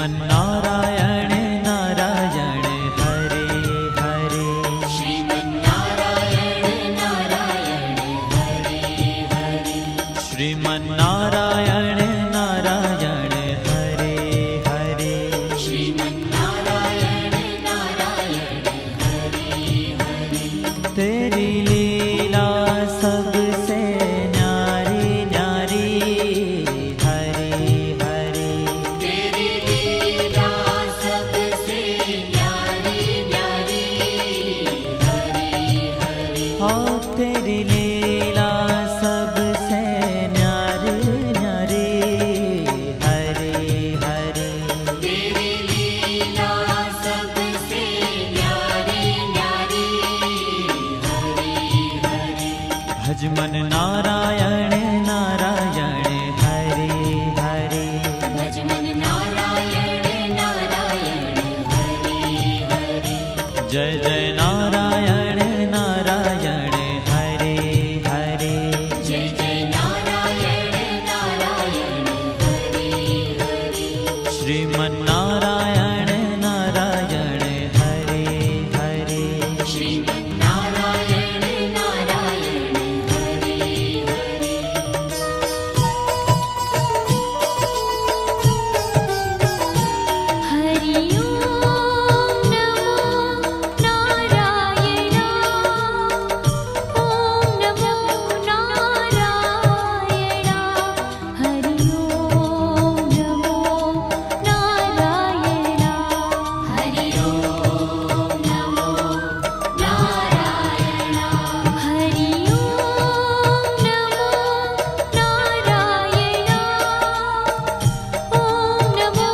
श्रीमन्नारायण नारायण हरे हरे। श्रीमन्नारायण नारायण हरे हरे। श्रीमन्नारायण नारायण हरे हरे। श्रीमन्नारायण नारायण हरे हरे। तेरी लीला सबसे न्यारी न्यारी हरे हरे। तेरी लीला सबसे न्यारी न्यारी हरे हरे। हाँ तेरी लीला सबसे न्यारी न्यारी हरे हरे। तेरी लीला सबसे न्यारी न्यारी हरे हरे। भजमन नारायण नारायण हरे हरे। भजमन नारायण नारायण हरे हरे। जय जय नारायण नारायण हरे हरे। जय जय नारायण नारायण हरे हरे। श्रीमन्नारायण नारायण हरे हरे। श्रीमन्नारायण नारायण हरे हरे। हरि ओम नमो नारायण। ओम नमो नारायण। हरि ओम नमो नारायण। हरि ओम नमो नारायण। हरि ओम नमो नारायण। ओम नमो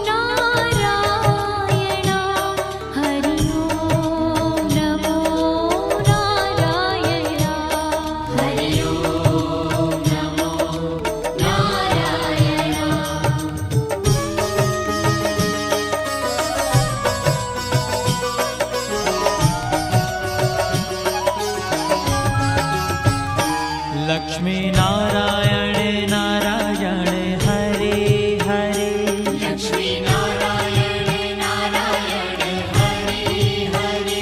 नारायण। हरि ओम नमो नारायण। हरि ओम नमो नारायण। लक्ष्मी नारायण नारायण हरे हरे। लक्ष्मी नारायण नारायण हरे हरे।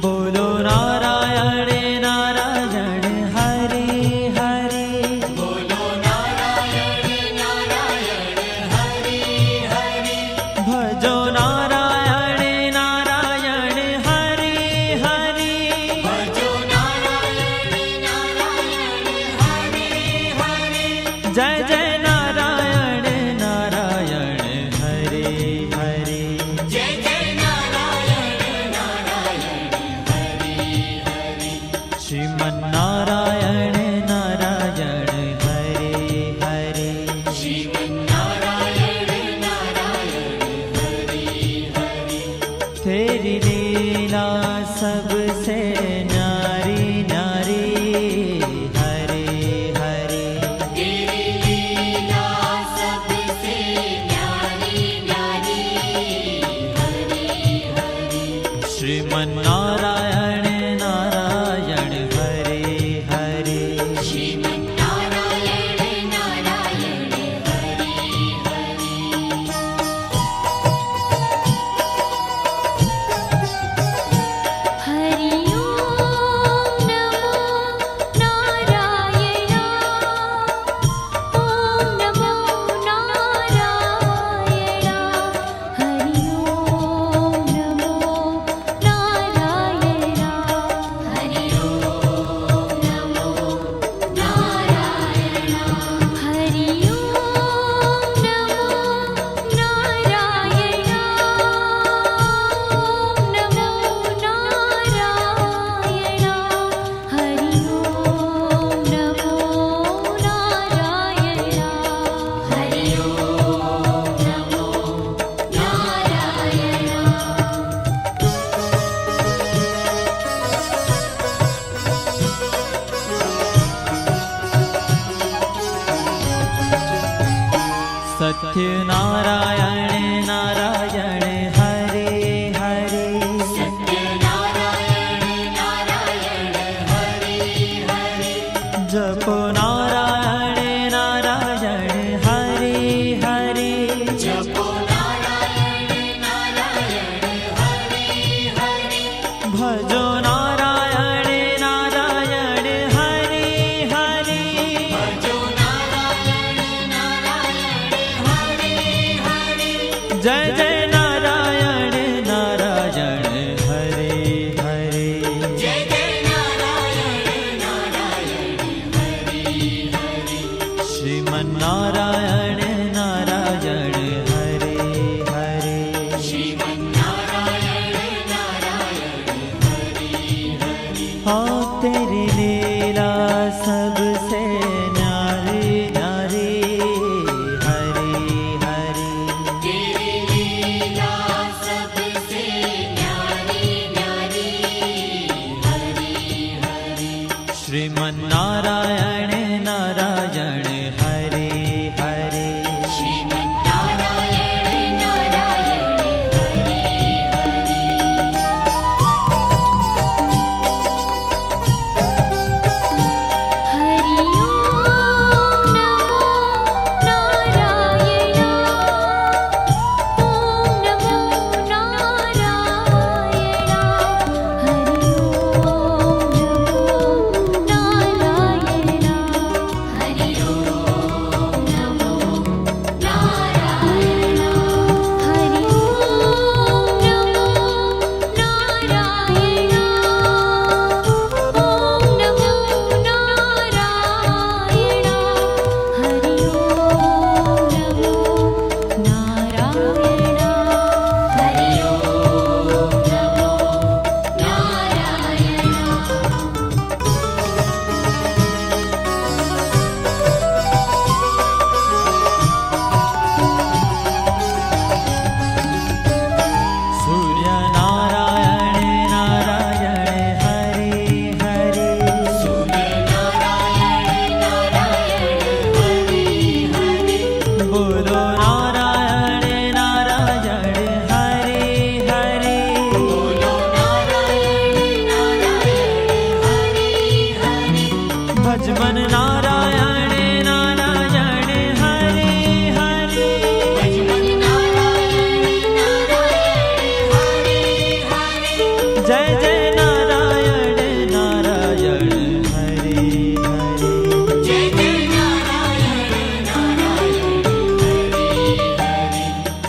बोलो नारायण नारायण हरे हरे। बोलो नारायण नारायण हरे हरे। भजो नारायण नारायण हरे हरे। भजो नारायण नारायण हरे हरे। जय जय नारायण नारायण हरे हरे। जय जय नारायण नारायण हरे हरे। श्रीमन्नारायण नारायण हरे हरे। श्रीमन्नारायण नारायण हरे हरे। तेरी लीला सबसे न्यारी न्यारी हरे हरे। तेरी लीला सबसे न्यारी न्यारी हरे हरे। श्रीमन्नारायण नारायण हरे हरे। श्रीमन्नारायण नारायण हरे हरे। हरि ओम नमो नारायण। ओम नमो नारायण। हरि ओम नमो नारायण। हरि ओम नमो नारायण। हरि ओम नमो नारायण। ओम नमो नारायण। हरि ओम नमो नारायण। हरि ओम नमो सत्य नारायण नारायण हरे हरे। सत्य नारायण नारायण हरे हरे। जपो नारायण नारायण हरे हरे। जपो नारायण भजो नारायण नारायण हरि हरि भजो नारायण नारायण हरि हरि जय जय नारायण नारायण हरे हरे जय जय नारायण नारायण हरि हरि श्रीमन्नारायण नारायण हरे हरे श्रीमन्नारायण नारायण हरि हरि हाँ तेरी लीला सबसे न्यारी न्यारी हरे हरे तेरी लीला सबसे न्यारी न्यारी हरि हरि श्रीमन्नारायण नारायण हरे हरे श्रीमन्नारायण नारायण हरि हरि हरि ओम नमो नारायण ओम नमो नारायण हरि ओम नमो नारायण हरि ओम नमो नारायण हरि ओम नमो नारायण ओम नमो नारायण हरि ओम नमो नारायण हरि ओम नमो नारायण सूर्य नारायण नारायण हरे हरे सूर्य नारायण नारायण हरि हरि बोलो नारायण नारायण हरे हरे बोलो नारायण नारायण हरि हरि भजमन नारायण नारायण हरे हरे भजमन नारायण नारायण हरि हरि जय जय नारायण नारायण हरे हरे जय जय नारायण नारायण हरि हरि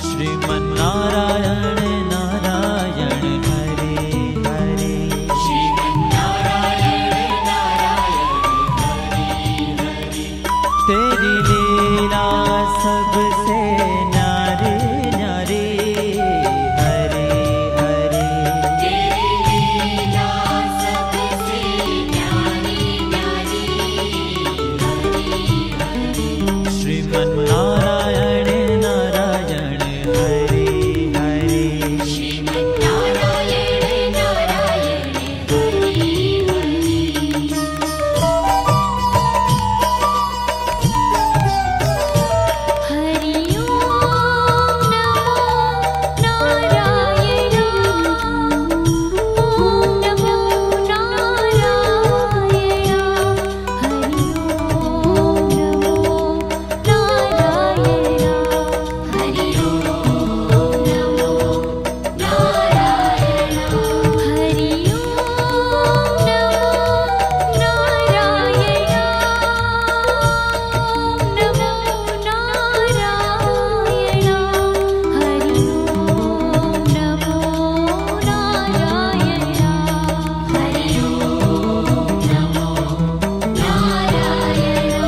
श्रीमन्नारायण नारायण हरे हरे श्रीमन्नारायण नारायण हरि हरि तेरी लीला सबसे न्यारी न्यारी हरे हरे तेरी लीला सबसे न्यारी न्यारी हरि हरि श्रीमन्नारायण नारायण हरे हरे श्रीमन्नारायण नारायण हरि हरि हरि ओम नमो नारायण ओम नमो नारायण हरि ओम नमो नारायण हरि ओम नमो नारायण हरि ओम नमो नारायण ओम नमो नारायण हरि ओम नमो नारायण हरि ओम नमो नारायण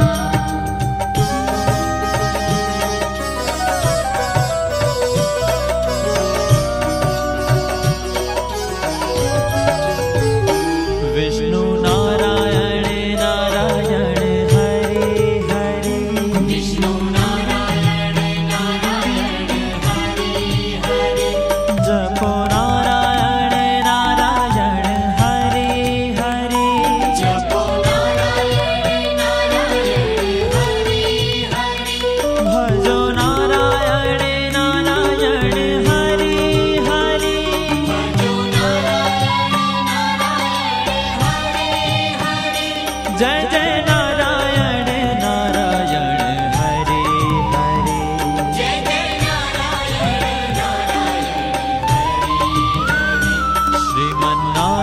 विष्णु नारायण नारायण हरे हरे विष्णु नारायण नारायण हरि हरि जपो नारायण नारायण हरे हरे जपो नारायण नारायण हरि हरि भजो नारायण नारायण हरे हरे भजो नारायण नारायण हरि हरि जय जय नारायण नारायण हरे हरे जय जय नारायण नारायण हरि हरि श्रीमन्नारायण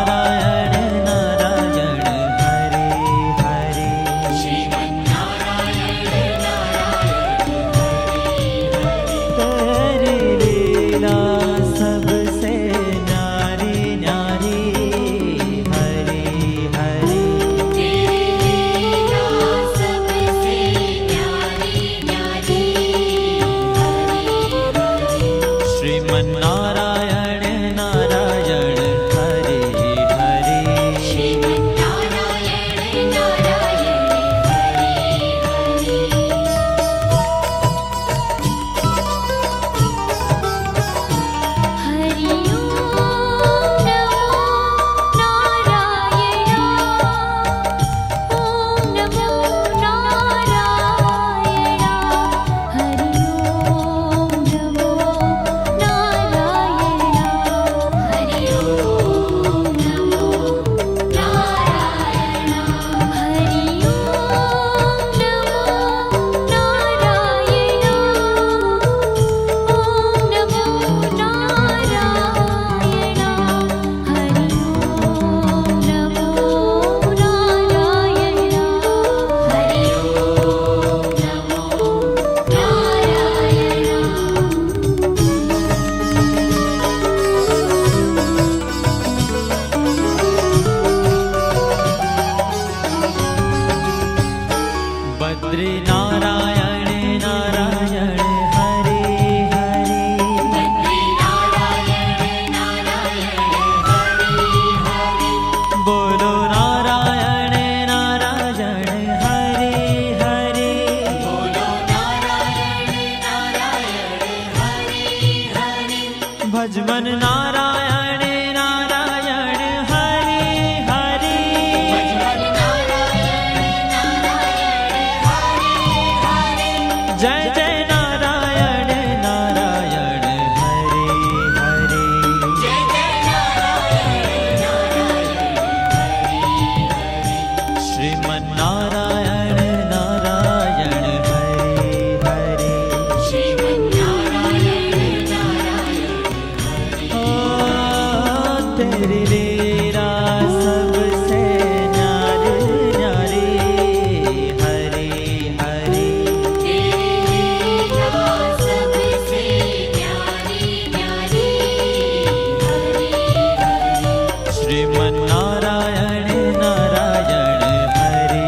श्रीमन्नारायण नारायण हरे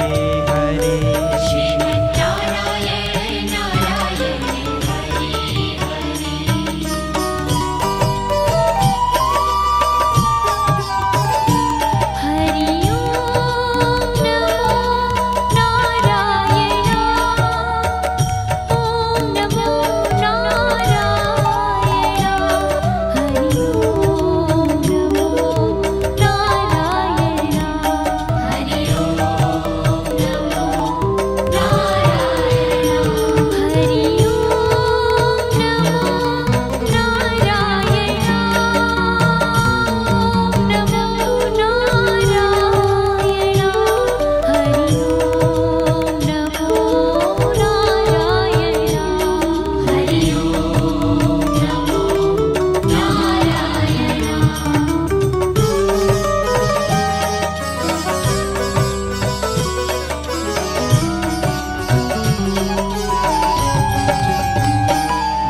हरे श्रीमन्नारायण नारायण हरे हरे हरि ओम नमो नारायण ओम नमो नारायण हरि ओम नमो नारायण हरि ओम नमो नारायण हरि ओम नमो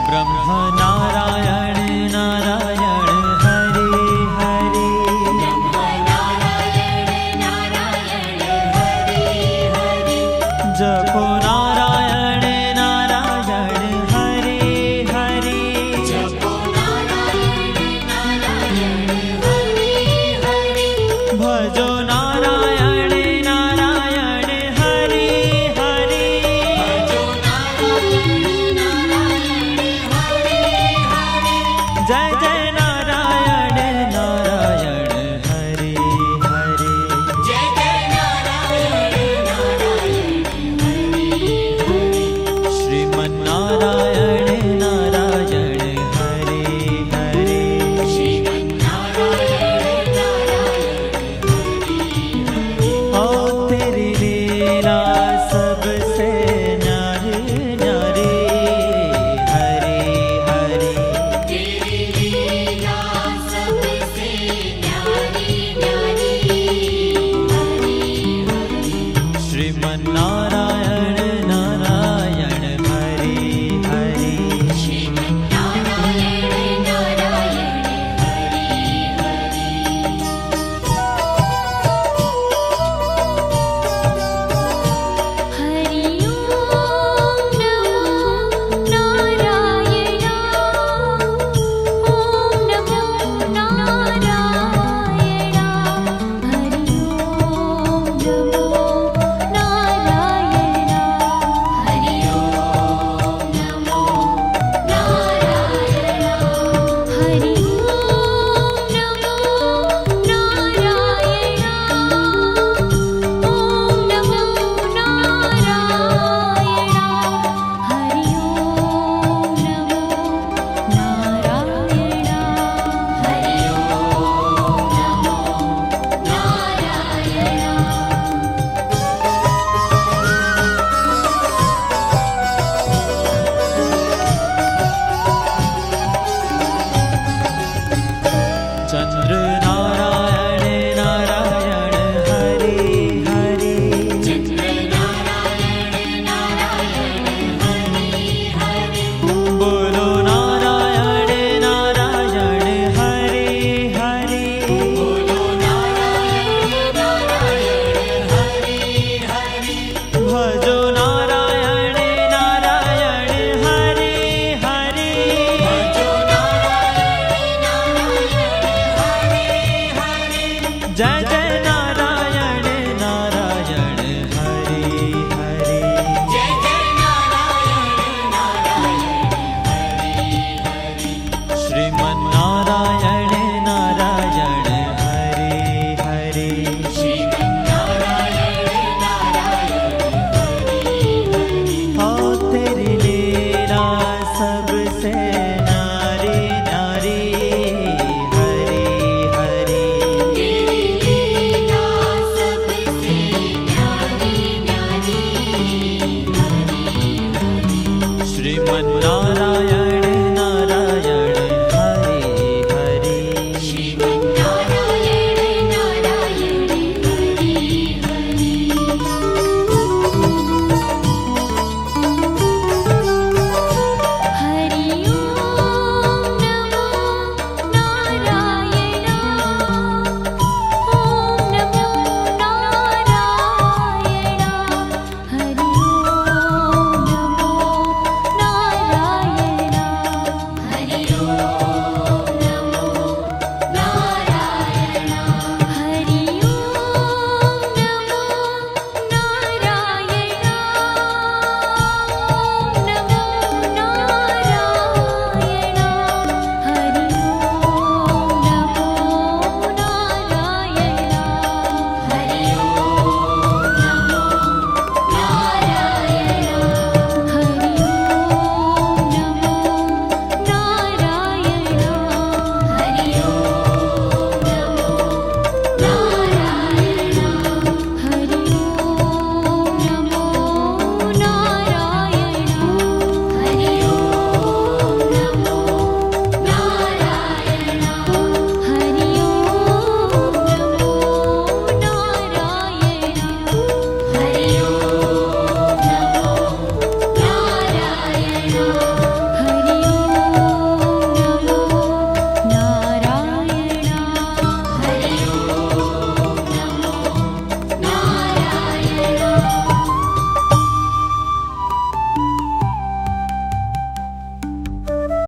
ब्रह्म नारायण नारायण हरे हरे जपो नारायण नारायण हरे हरे भजो नारायण नारायण हरे हरे जय जय नारायण नारायण हरे हरे श्रीमन्नारायण नारायण हरे हरे ओ तेरी लीला सबसे न्यारी न्यारी हरे हरे श्रीमन्नारायण नारायण हरे हरे हरि ओम नमो नारायण ओम नमो नारायण हरि ओम नमो नारायण हरि ओम नमो नारायण हरि ओम नमो नारायण ओम नमो नारायण हरि ओम नमो नारायण हरि चंद्र नारायण नारायण हरे हरे बोलो नारायण नारायण हरे हरे भजो नारायण नारायण हरे हरे जय जय नारायण